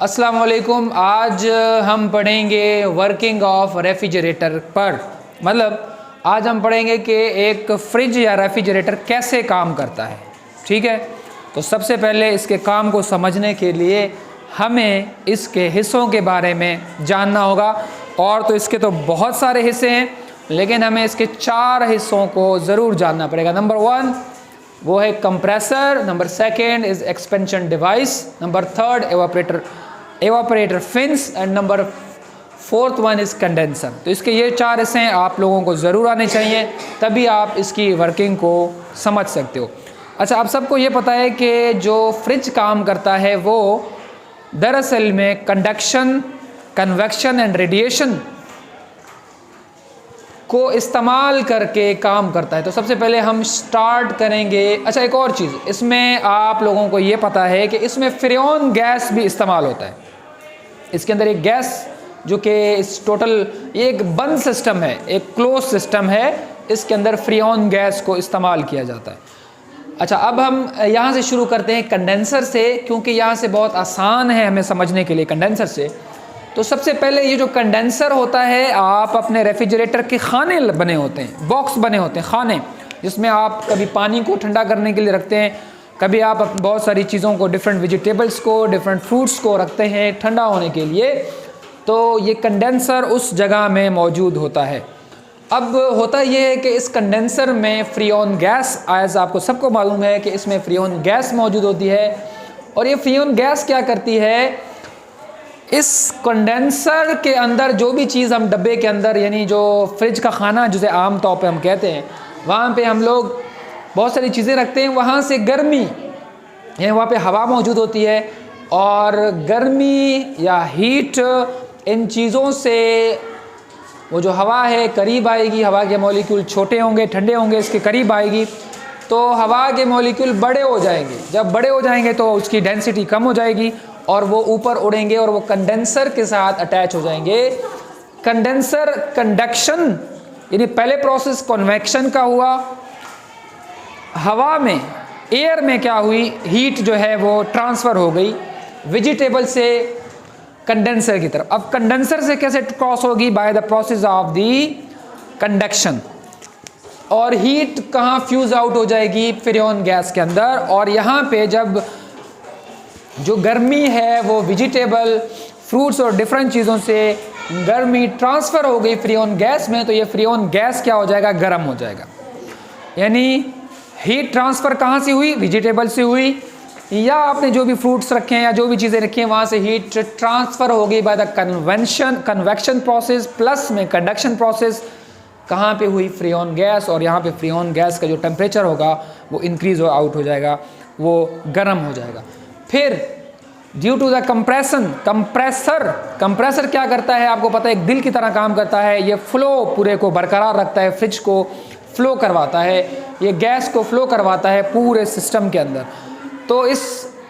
अस्सलाम वालेकुम। आज हम पढ़ेंगे वर्किंग ऑफ रेफ्रिजरेटर पर, मतलब आज हम पढ़ेंगे कि एक फ्रिज या रेफ्रिजरेटर कैसे काम करता है। ठीक है, तो सबसे पहले इसके काम को समझने के लिए हमें इसके हिस्सों के बारे में जानना होगा। और तो इसके तो बहुत सारे हिस्से हैं, लेकिन हमें इसके 4 हिस्सों को ज़रूर जानना पड़ेगा। नंबर 1 वो है compressor, number 2 is expansion device, number 3 evaporator fins and number 4 is condenser. तो इसके ये 4 हिस्से हैं, आप लोगों को ज़रूर आने चाहिए, तभी आप इसकी वर्किंग को समझ सकते हो। अच्छा, आप सबको ये पता है कि जो फ्रिज काम करता है वो दरअसल में कंडक्शन, कन्वेक्शन एंड रेडिएशन को इस्तेमाल करके काम करता है। तो सबसे पहले हम स्टार्ट करेंगे। अच्छा, एक और चीज़, इसमें आप लोगों को ये पता है कि इसमें फ्रेऑन गैस भी इस्तेमाल होता है। इसके अंदर एक गैस जो कि इस टोटल ये एक बंद सिस्टम है, एक क्लोज सिस्टम है, इसके अंदर फ्रेऑन गैस को इस्तेमाल किया जाता है। अच्छा, अब हम यहाँ से शुरू करते हैं कंडेंसर से, क्योंकि यहाँ से बहुत आसान है हमें समझने के लिए कंडेंसर से। तो सबसे पहले ये जो कंडेंसर होता है, आप अपने रेफ्रिजरेटर के खाने बने होते हैं, बॉक्स बने होते हैं, खाने, जिसमें आप कभी पानी को ठंडा करने के लिए रखते हैं, कभी आप बहुत सारी चीज़ों को, डिफरेंट वेजिटेबल्स को, डिफरेंट फ्रूट्स को रखते हैं ठंडा होने के लिए। तो ये कंडेंसर उस जगह में मौजूद होता है। अब होता ये है कि इस कंडेंसर में फ्रेऑन गैस, एज आपको सबको मालूम है कि इसमें फ्रेऑन गैस मौजूद होती है। और ये फ्रेऑन गैस क्या करती है, इस कंडेंसर के अंदर जो भी चीज़ हम डब्बे के अंदर, यानी जो फ्रिज का खाना जिसे आम तौर पे हम कहते हैं, वहाँ पे हम लोग बहुत सारी चीज़ें रखते हैं, वहाँ से गर्मी, यानी वहाँ पे हवा मौजूद होती है, और गर्मी या हीट इन चीज़ों से वो जो हवा है करीब आएगी, हवा के मॉलिक्यूल छोटे होंगे, ठंडे होंगे, इसके करीब आएगी, तो हवा के मॉलिक्यूल बड़े हो जाएंगे। जब बड़े हो जाएंगे तो उसकी डेंसिटी कम हो जाएगी और वो ऊपर उड़ेंगे और वो कंडेंसर के साथ अटैच हो जाएंगे। कंडेंसर कंडक्शन, यानी पहले प्रोसेस कन्वेक्शन का हुआ, हवा में, एयर में क्या हुई, हीट जो है वो ट्रांसफ़र हो गई वेजिटेबल से कंडेंसर की तरफ। अब कंडेंसर से कैसे क्रॉस होगी, bye the process of the conduction. और हीट कहाँ फ्यूज़ आउट हो जाएगी, फ्रेऑन गैस के अंदर। और यहाँ पे जब जो गर्मी है वो वेजिटेबल, फ्रूट्स और डिफरेंट चीज़ों से गर्मी ट्रांसफ़र हो गई फ्रेऑन गैस में, तो ये फ्रेऑन गैस क्या हो जाएगा, गर्म हो जाएगा। यानी हीट ट्रांसफ़र कहाँ से हुई, वेजिटेबल से हुई, या आपने जो भी फ्रूट्स रखे हैं या जो भी चीज़ें रखी हैं वहाँ से हीट ट्रांसफ़र हो गई by the convection process plus में कंडक्शन प्रोसेस। कहाँ पे हुई, फ्रेऑन गैस। और यहाँ पे फ्रेऑन गैस का जो टेम्परेचर होगा वो इंक्रीज़ आउट हो जाएगा, वो गर्म हो जाएगा। फिर ड्यू टू द कंप्रेसर क्या करता है, आपको पता है एक दिल की तरह काम करता है। ये फ्लो पूरे को बरकरार रखता है, फ्रिज को फ्लो करवाता है, ये गैस को फ्लो करवाता है पूरे सिस्टम के अंदर। तो इस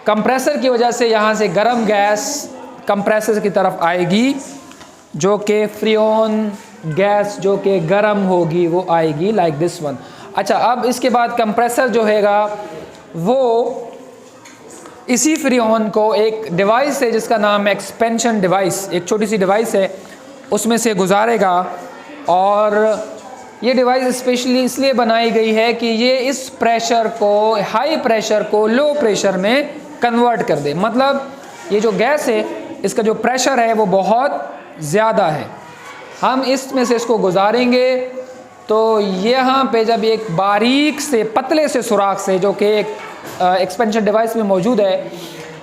कंप्रेसर की वजह से यहाँ से गर्म गैस कंप्रेसर की तरफ आएगी, जो कि फ्रेऑन गैस जो कि गर्म होगी वो आएगी, लाइक दिस वन। अच्छा, अब इसके बाद कंप्रेसर जो हैगा वो इसी फ्रेऑन को एक डिवाइस है जिसका नाम है एक्सपेंशन डिवाइस, एक छोटी सी डिवाइस है, उसमें से गुजारेगा। और ये डिवाइस स्पेशली इसलिए बनाई गई है कि ये इस प्रेशर को, हाई प्रेशर को लो प्रेशर में कन्वर्ट कर दे। मतलब ये जो गैस है, इसका जो प्रेशर है वो बहुत ज़्यादा है, हम इसमें से इसको गुजारेंगे तो यहाँ पे जब एक बारीक से पतले से सुराख से, जो कि एक एक्सपेंशन डिवाइस में मौजूद है,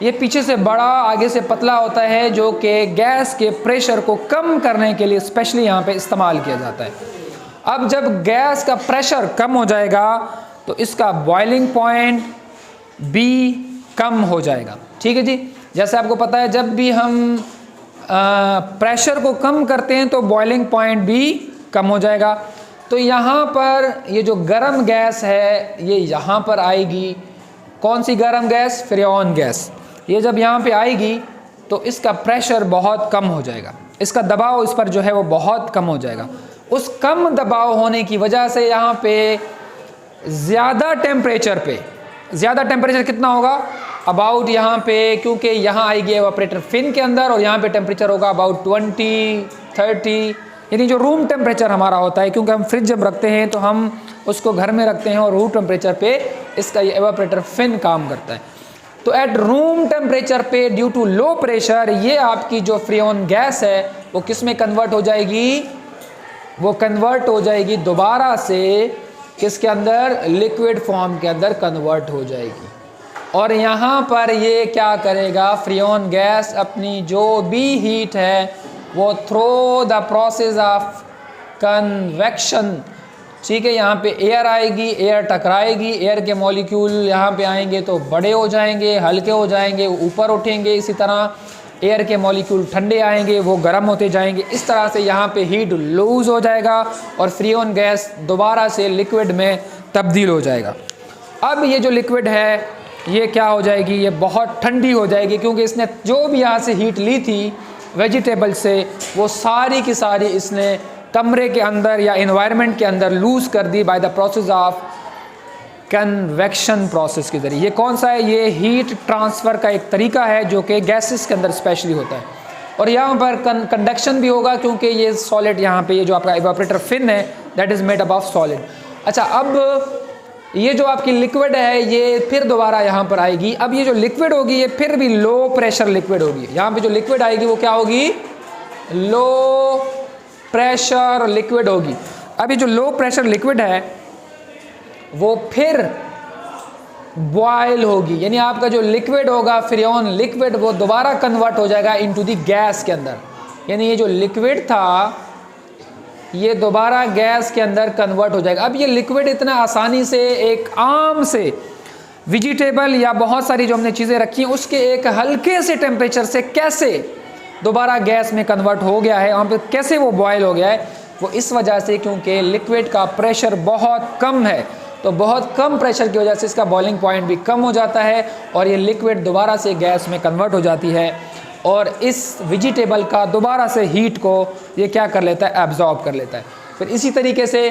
ये पीछे से बड़ा आगे से पतला होता है, जो कि गैस के प्रेशर को कम करने के लिए स्पेशली यहाँ पे इस्तेमाल किया जाता है। अब जब गैस का प्रेशर कम हो जाएगा तो इसका बॉइलिंग पॉइंट भी कम हो जाएगा। ठीक है जी, जैसे आपको पता है जब भी हम प्रेशर को कम करते हैं तो बॉइलिंग पॉइंट भी कम हो जाएगा। तो यहाँ पर ये जो गर्म गैस है ये यहाँ पर आएगी। कौन सी गर्म गैस, फ्रेऑन गैस। ये जब यहाँ पे आएगी तो इसका प्रेशर बहुत कम हो जाएगा, इसका दबाव इस पर जो है वो बहुत कम हो जाएगा। उस कम दबाव होने की वजह से यहाँ पे ज़्यादा टेम्परेचर कितना होगा, अबाउट यहाँ पे, क्योंकि यहाँ आएगी एवापोरेटर फिन के अंदर और यहाँ पे टेम्परेचर होगा अबाउट 20, 30, यानी जो रूम टेम्परेचर हमारा होता है, क्योंकि हम फ्रिज जब रखते हैं तो हम उसको घर में रखते हैं और रूम टेम्परेचर पे इसका ये एवापोरेटर फिन काम करता है। तो एट रूम टेम्परेचर पे ड्यू टू लो प्रेशर ये आपकी जो फ्रीऑन गैस है वो किस में कन्वर्ट हो जाएगी, वो कन्वर्ट हो जाएगी दोबारा से किसके अंदर, लिक्विड फॉर्म के अंदर कन्वर्ट हो जाएगी। और यहाँ पर ये क्या करेगा, फ्रीऑन गैस अपनी जो भी हीट है वो through the process of convection, ठीक है, यहाँ पे एयर आएगी, एयर टकराएगी, एयर के मॉलिक्यूल यहाँ पे आएंगे तो बड़े हो जाएंगे, हल्के हो जाएंगे, ऊपर उठेंगे। इसी तरह एयर के मॉलिक्यूल ठंडे आएंगे, वो गर्म होते जाएंगे। इस तरह से यहाँ पे हीट लूज़ हो जाएगा और फ्रीऑन गैस दोबारा से लिक्विड में तब्दील हो जाएगा। अब ये जो लिक्विड है ये क्या हो जाएगी, ये बहुत ठंडी हो जाएगी, क्योंकि इसने जो भी यहाँ से हीट ली थी वेजिटेबल से वो सारी की सारी इसने कमरे के अंदर या एनवायरनमेंट के अंदर लूज़ कर दी by the process of convection process के ज़रिए। ये कौन सा है, ये हीट ट्रांसफ़र का एक तरीका है जो कि गैसेस के अंदर स्पेशली होता है। और यहाँ पर कंडक्शन भी होगा, क्योंकि ये सॉलिड यहाँ पे ये जो आपका इवेपोरेटर फिन है that is made up of solid. अच्छा, अब ये जो आपकी लिक्विड है ये फिर दोबारा यहाँ पर आएगी। अब ये जो लिक्विड होगी ये फिर भी लो प्रेशर लिक्विड होगी। यहाँ पे जो लिक्विड आएगी वो क्या होगी, लो प्रेशर लिक्विड होगी। अब ये जो लो प्रेशर लिक्विड है वो फिर बॉयल होगी, यानी आपका जो लिक्विड होगा फ्रीऑन लिक्विड वो दोबारा कन्वर्ट हो जाएगा इनटू द गैस के अंदर। यानी ये जो लिक्विड था ये दोबारा गैस के अंदर कन्वर्ट हो जाएगा। अब ये लिक्विड इतना आसानी से एक आम से वेजिटेबल या बहुत सारी जो हमने चीज़ें रखी हैं उसके एक हल्के से टेम्परेचर से कैसे दोबारा गैस में कन्वर्ट हो गया है, वहाँ पे कैसे वो बॉयल हो गया है, वो इस वजह से क्योंकि लिक्विड का प्रेशर बहुत कम है। तो बहुत कम प्रेशर की वजह से इसका बॉइलिंग पॉइंट भी कम हो जाता है और ये लिक्विड दोबारा से गैस में कन्वर्ट हो जाती है और इस वेजिटेबल का दोबारा से हीट को ये क्या कर लेता है, एब्जॉर्ब कर लेता है। फिर इसी तरीके से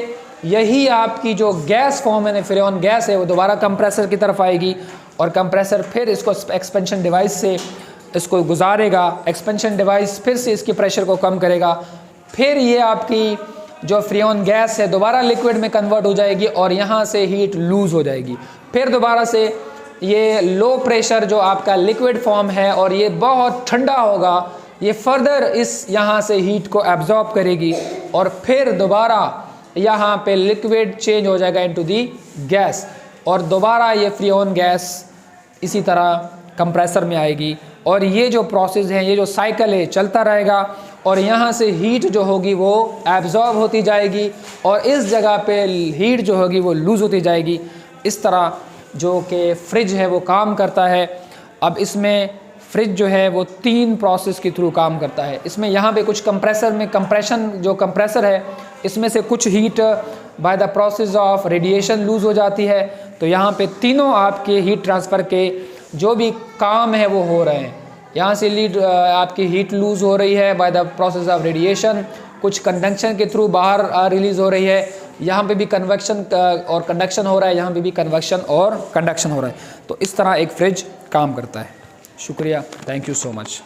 यही आपकी जो गैस फॉर्म है फ्रीऑन गैस है वो दोबारा कंप्रेसर की तरफ आएगी और कंप्रेसर फिर इसको एक्सपेंशन डिवाइस से इसको गुजारेगा। एक्सपेंशन डिवाइस फिर से इसके प्रेशर को कम करेगा। फिर ये आपकी जो फ्रीऑन गैस है दोबारा लिक्विड में कन्वर्ट हो जाएगी और यहाँ से हीट लूज़ हो जाएगी। फिर दोबारा से ये लो प्रेशर जो आपका लिक्विड फॉर्म है और ये बहुत ठंडा होगा, ये फर्दर इस यहाँ से हीट को एब्जॉर्ब करेगी और फिर दोबारा यहाँ पे लिक्विड चेंज हो जाएगा इनटू दी गैस और दोबारा ये फ्रीऑन गैस इसी तरह कंप्रेसर में आएगी और ये जो प्रोसेस है, ये जो साइकिल है चलता रहेगा और यहाँ से हीट जो होगी वो एब्जॉर्ब होती जाएगी और इस जगह पे हीट जो होगी वो लूज़ होती जाएगी। इस तरह जो कि फ्रिज है वो काम करता है। अब इसमें फ्रिज जो है वो 3 प्रोसेस के थ्रू काम करता है। इसमें यहाँ पे कुछ कंप्रेसर में कंप्रेशन जो कंप्रेसर है इसमें से कुछ heat by the process of radiation lose हो जाती है। तो यहाँ पे तीनों आपके हीट ट्रांसफ़र के जो भी काम है वो हो रहे हैं। यहाँ से लीड आपकी हीट लूज़ हो रही है bye the process of radiation, कुछ कंडक्शन के थ्रू बाहर रिलीज़ हो रही है। यहाँ पे भी कन्वेक्शन और कंडक्शन हो रहा है, यहाँ पे भी कन्वेक्शन और कंडक्शन हो रहा है। तो इस तरह एक फ्रिज काम करता है। शुक्रिया, थैंक यू सो मच।